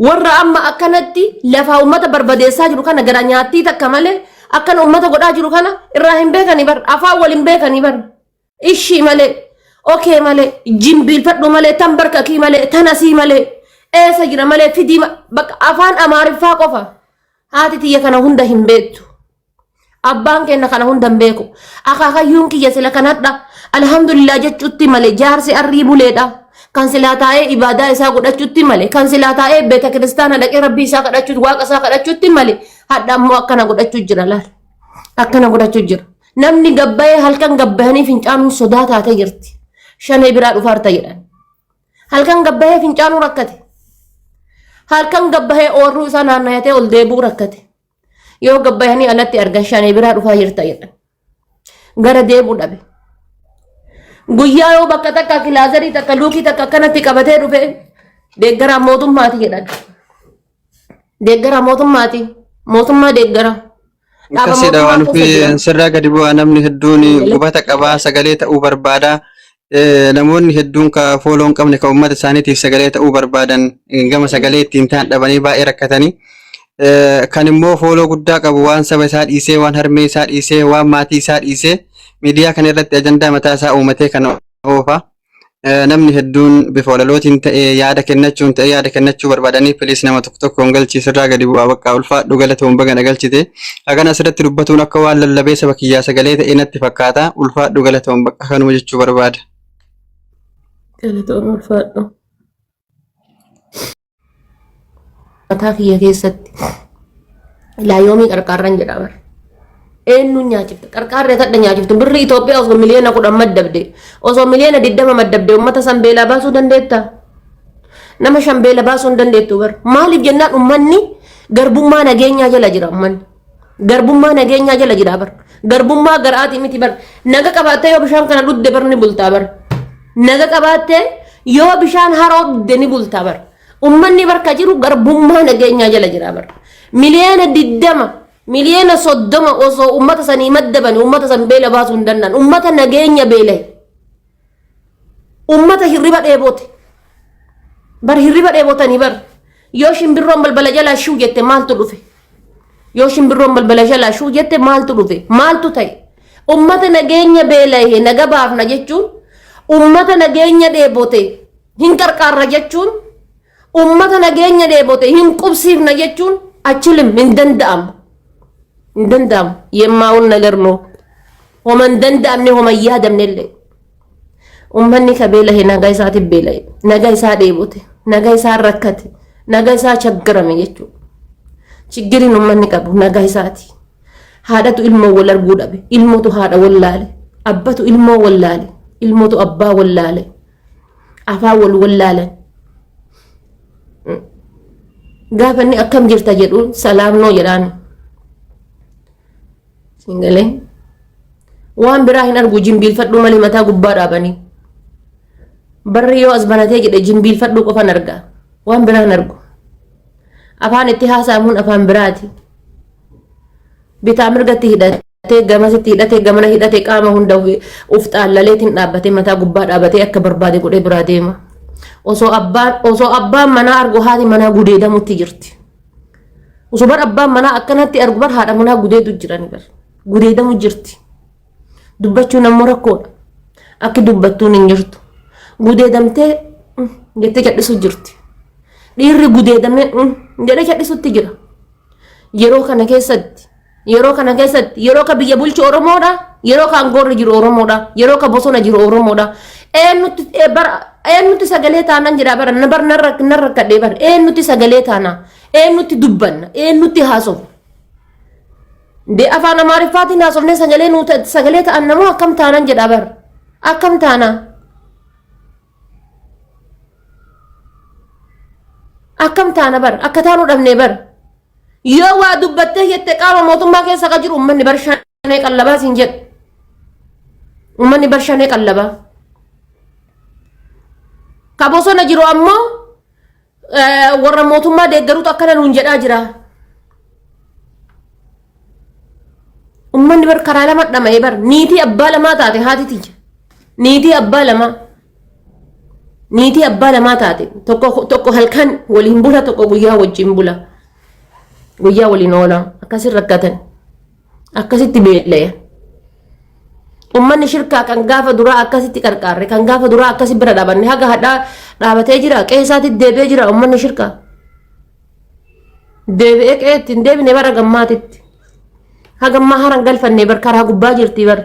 warra amma akkanatti lafa ummata barbadeessaa jiru kana gara nyaattii takka malee akkana ummata godhaa jiru kana irraa hin beekanii bar afaan wal hin beekanii bar ishii malee okay malee jimbiilfadhu malee tan barkakii malee tan asii malee eessa jira malee fidii bakka afaan amaariffaa qofa haati tiyya kana hunda hin beektu abbaan kenna kana hunda hin beeku akaakayyuun kiyya sila kanadha alhamdulillah jechuutti malee jaarsi arrii buleedha kan silaa taa'ee ibaadaa isaa godhachuutti malee kan silaa taa'ee beeta kiristaana dhaqee rabbii isaa kadhachuutti waaqa isaa kadhachuutti malee hadha ammoo akkana godhachuu jira laal akkana godhachuu jira namni gabbayee halkan gabbayanii fincaanuun sodaa taatee jirti shanee biraa dhufaarta jedhan halkan gabbayee fincaanuu rakkate halkan gabbayee oorruu isaa naannayatee ol deebuu rakkate yoo gabbayanii alatti argan shanee biraa dhufaa jirta jedhan gara deebuu dhabe guyyaa yoo bakka takka kilaazarii takka luukii takka akkanatti qabatee dhufe deeggaraa mootummaati jedhan deeggaraa mootummaati mootummaa deeggaraa akkasiidha waan fi sirraa gadi bu'aa namni hedduun qubata qabaa sagalee ta'uu barbaada namoonni hedduun ka fooloo hin qabne ka uummata isaaniitiif sagalee ta'uu barbaadan gama sagalee ittiin ta'an dhabanii baay'ee rakkatanii kan immoo fooloo guddaa qabu waan saba isaa dhiisee waan harmee isaa dhiisee waan maatii isaa dhiisee miidiyaa kana irratti ajandaa mataa isaa uumatee kan oofa namni hedduun bifa walalootiin ta'ee yaada kennachuu barbaadanii filiis nama tokko tokkoon galchiisirraa gadi bu'aa bakka ulfaadhu galatoon bagana galchite hagan asirratti dubbatuun akka waan lallabee saba kiyyaa sagalee ta'ee natti fakkaata ulfaadhu galatoon bakka kanuma jechuu barbaada. Galatoon ulfaadhu. Mataa kiyya keessatti laayoomii qarqaarran jedhama. Eenyu nyaachifte qarqaarree tadha nyaachifte birri Itoophiyaa osoo miliyoona 10 maddabde osoo miliyoona 20 maddabde uummata san beelaa baasuu dandeetta nama 5 beela baasuu hin dandeettu bar maaliif jennaan ummanni garbummaa nageenyaa jala jira ummanni garbummaa nageenyaa jala jira bar garbummaa garaati miti bar naga qabaattee yoo bishaan kana dhudde bar ni bultaa bar naga qabaattee yoo bishaan haroo dhudde ni bultaa bar ummanni barka jiru garbummaa nageenyaa jala jira bar miliyoona 20 miliyoona 30 osoo ummata sanii maddaban ummata san beela baasuu hin danda'an ummata nageenya beela ummata hirriba dheebote bar hirriba dheebotanii bar yoo shimbirroon balbala jalaa shuu jette maaltu dhufe yoo shimbirroon balbala jalaa shuu jette maaltu dhufe maaltu ta'e ummata nageenya beela naga baafna jechuun ummata nageenya dheebote hin qarqaarra jechuun ummata nageenya dheebote hin qubsiifna jechuun achilim hin danda'amu دندام يماون نجرنو ومن دندام نه ومن يهدم نلله ومني كبيله نجاي ساعة بيله نجاي ساعة ديبوته نجاي ساعة ركته نجاي ساعة شجرة ميجتو شجرين ومني كابو نجاي ساعتي هذا تو علمه ولا رجوله به علمه تو هذا ولا له أبى تو علمه ولا له علمه تو أبى ولا له أفاول ولا له قافني أكم جرت جرون سلام نو يراني Singale waan biraa hin argu jimbiilfadhu malee mataa gubbaa dhaabanii barri yoo as banatee jedhe jimbiilfadhu qofan arga waan biraa hin argu afaan itti haasa'amuun afaan biraati bitaa mirgatti hidhatee gamasitti hidhatee gamana hidhatee qaama hunda uf xaallaleetiin dhaabbatee mataa gubbaa dhaabatee akka barbaade godhee biraa deema osoo abbaan manaa argu haati manaa gudeedamutti jirti osoo bar abbaan manaa akkanatti argu bar haadha manaa gudeedu jirani bar gudeedamu jirti dubbachuun ammoo rakkoodha akki dubbattuun hin jirtu gudeedamtee jettee cadhisu jirti dhiirri gudeedamee jedhee cadhisutti jira yeroo kana keessatti yeroo ka biyya bulchu Oromoodha yeroo ka aangoorra jiru Oromoodha yeroo ka bosona jiru Oromoodha eenyutti sagalee taanaan jedha bara narra kadhee bara eenyutti sagalee taanaa eenyutti dubbanna eenyutti haasofna de afaan amaariffaatiin haasofnee sagalee ta'an namoo akkam taanan jedha bar akkam taana bar akka taanuu dhabnee bar yoo waa dubbattee jette qaama mootummaa keessa ka jiru ummanni bar shanee qallabaa siin jedhu ummanni bar shanee qallabaa ka bosona jiru ammoo warra mootummaa deeggaruutu akkana nuun jedhaa jira ummanni bar karaa lama dhama'ee bar niitii abbaa lamaa taate haati tiyya niitii abbaa lamaa niitii abbaa lamaa taate tokko halkan waliin bula tokko guyyaa wajjin bula guyyaa waliin oola akkasit rakkatan akkasitti beelaya ummanni shirkaa kan gaafa duraa akkasitti qarqaarre kan gaafa duraa akkasi bira dhaabanne haga hadhaa dhaabatee jira qeessaatti deebi'ee jira ummanni shirkaa deebi'ee qeetti hin deebine bara gammaatitti hagammaa haran galfanne bar karaa gubbaa jirti bar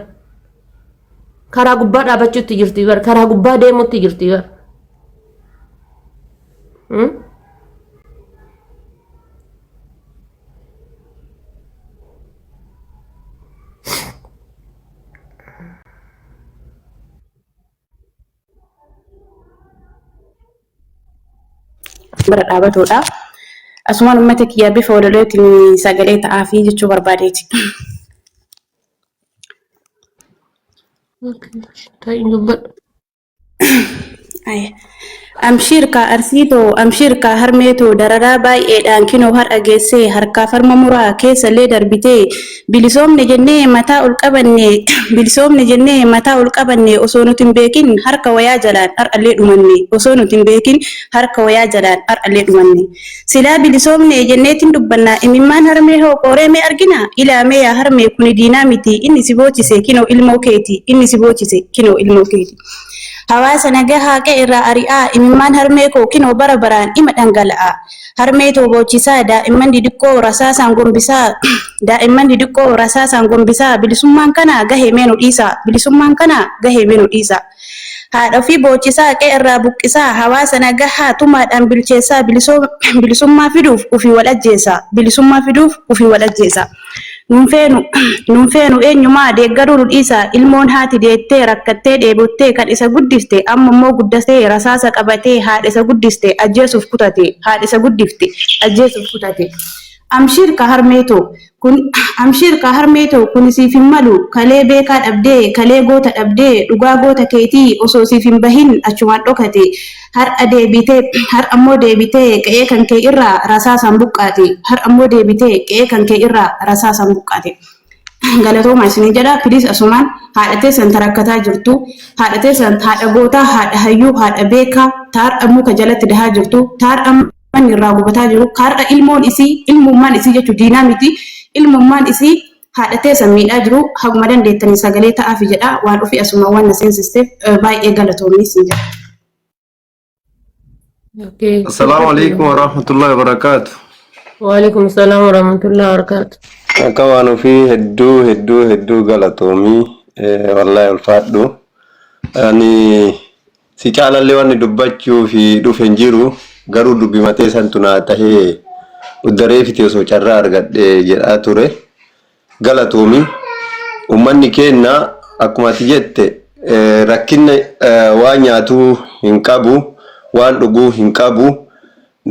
karaa gubbaa dhaabachuutti jirti bar karaa gubbaa deemutti jirti bar bara dhaabatuudha. Asumaan uummata kiyyaa bifa walolootiin sagalee ta'aa fi jechuu barbaadeeti. Amshirka arsiitoo amshirka harmeetoo dararaa baay'eedhaan kinoo har'a geessee harkaa farma muraa keessallee darbitee bilisoomne jennee mataa ol qabanne osoo nuti hin beekin harka wayaa jalaan har'allee dhumanne osoo nuti hin beekin harka wayaa jalaan har'allee dhumanne silaa bilisoomne jenneetiin dubbannaa imimmaan harmee hoo qooree mee argina ilaamee yaa harmee kuni diinaa miti inni si boocise kinoo ilmoo keeti inni si boocise kinoo ilmoo keeti. Hawaasa nagahaa qe'ee irraa ari'aa imimmaan harmee koo kinoo bara baraan ima dhangala'a. Harmee too boochisaa daa'imman didiqqoo rasaasaan gombisaa bilisummaan kana gahee mee nu dhiisa. Haadha ofii boochisaa qe'ee irraa buqqisaa hawaasa nagahaa tumaadhaan bilcheessaa bilisummaa fiduuf ufii wal ajjeesa. Nuunfeenu eenyumaa deeggaruu dhiisa ilmoon haati deettee rakkattee dheebottee kan isa guddiste amma immoo guddatee rasaasa qabatee haadha isa guddifte ajjeesuuf kutate. Amshirka harmeetoo kun siif hin malu kalee beekaa dhabdee kalee goota dhabdee dhugaa goota keetii osoo siif hin bahin achumaan dhokate har'a ammoo deebitee qe'ee kan kee irraa rasaasaan buqqaate. Galatooma isinii jedha filis asumaan haadha teessan tarakkataa jirtu haadha teessan haadha gootaa haadha hayyuu haadha beekaa taar'a muka jalatti dahaa jirtu taar'a manni irraa gubataa jiru kaar'a ilmummaan isii jechuun diinaa miti ilmummaan isii haadha teessan miidhaa jiru haguma dandeettanii sagalee ta'aafi jedha waan ofii asumaan waan na seensisteef baay'ee galatoomii isin jedha. Assalamu alaikum warahmatullahi wabarakatuh. Waalaikum salaam warahmatullahi wabarakatuh. Akka waan ofii hedduu galatoomii wallahi ulfaadhu. Ani si caalallee waan dubbachuu fi dhufen jiru garuu dubbimatee santu naa tahee uddaree fiti osoo carraa argadhe jedhaa ture. Galatoomii ummanni keenya akkuma ati jette rakkinna waan nyaatuu hin qabu waan dhuguu hin qabu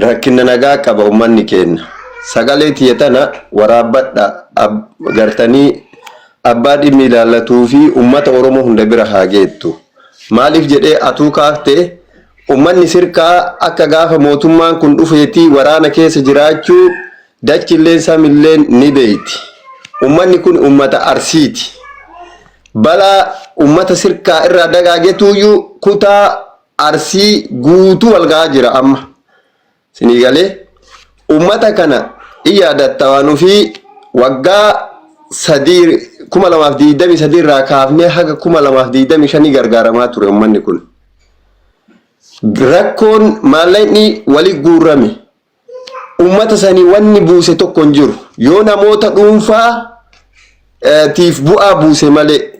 rakkinna nagaa qaba ummanni keenya. Sagalee tiyatana waraabadha gartanii abbaa dhimmi ilaallatuu fi ummata Oromoo hunda bira haa geettu. Maaliif jedhee atuu kaaftee ummanni sirkaa akka gaafa mootummaan kun dhufeetii waraana keessa jiraachuu dachilleen samilleen ni beeyti. Ummanni kun ummata Arsiiti. Balaa ummata sirkaa irraa dagaagetuyyuu kutaa Arsii guutuu walgaa jira amma. Sinii galee ummata kana iyaadatta waan ofii waggaa 2023 irraa kaafnee haga 2025 gargaaramaa ture ummanni kun. Rakkoon maallaqni wali guurrame ummata sanii wanni buuse tokko hin jiru. Yoo namoota dhuunfaa tiif bu'aa buuse malee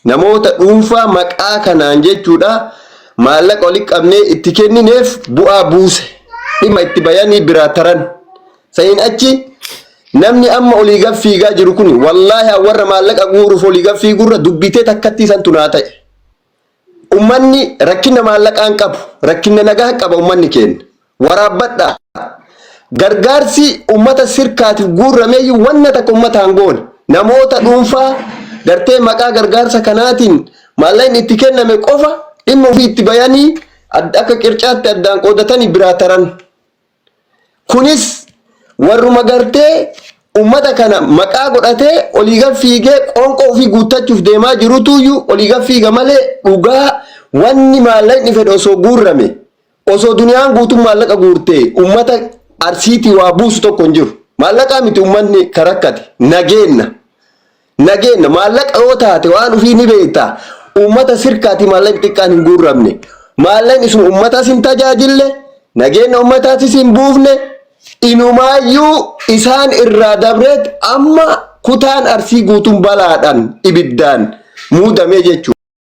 namoota dhuunfaa maqaa kanaan jechuudha maallaqa walitti qabnee itti kennineef bu'aa buuse. Dhimma itti bayanii biraa taran sayin achi namni amma olii gaffiigaa jiru kun wallaahi warra maallaqa guuruuf olii gaffiigurra dubbitee takkatti isan tunaa ta'e. Ummanni rakkina maallaqaan qabu rakkina nagaa qaba ummanni keenya waraabbadha. Gargaarsi ummata sirkaatiif guurramee wanna takka ummataan goone namoota dhuunfaa gartee maqaa gargaarsa kanaatiin maallaqni itti kenname qofa dhimma ofii itti bayanii akka qircaatti addaan qoodatanii biraa taran. Kunis warruma gartee ummata kana maqaa godhatee olii gaffiigee qoonqoo ofii guuttachuuf deemaa jirutuyyuu olii gaffiiga malee dhugaa wanni maallaqni fedhe osoo guurrame osoo duniyaan guutuu maallaqa guurtee ummata arsiitii waa buusu tokko hin jiru. Maallaqaa miti ummanni karakkate nageenya maallaqa yoo taate waan ofii ni beekta ummata sirkaati maallaqni xiqqaan hin guurramne maallaqni sun ummatas hin tajaajille nageenya ummataatis hin buufne inumaayyuu isaan irraa dabreet amma kutaan arsii guutuun balaadhaan ibiddaan muudamee jechuudha.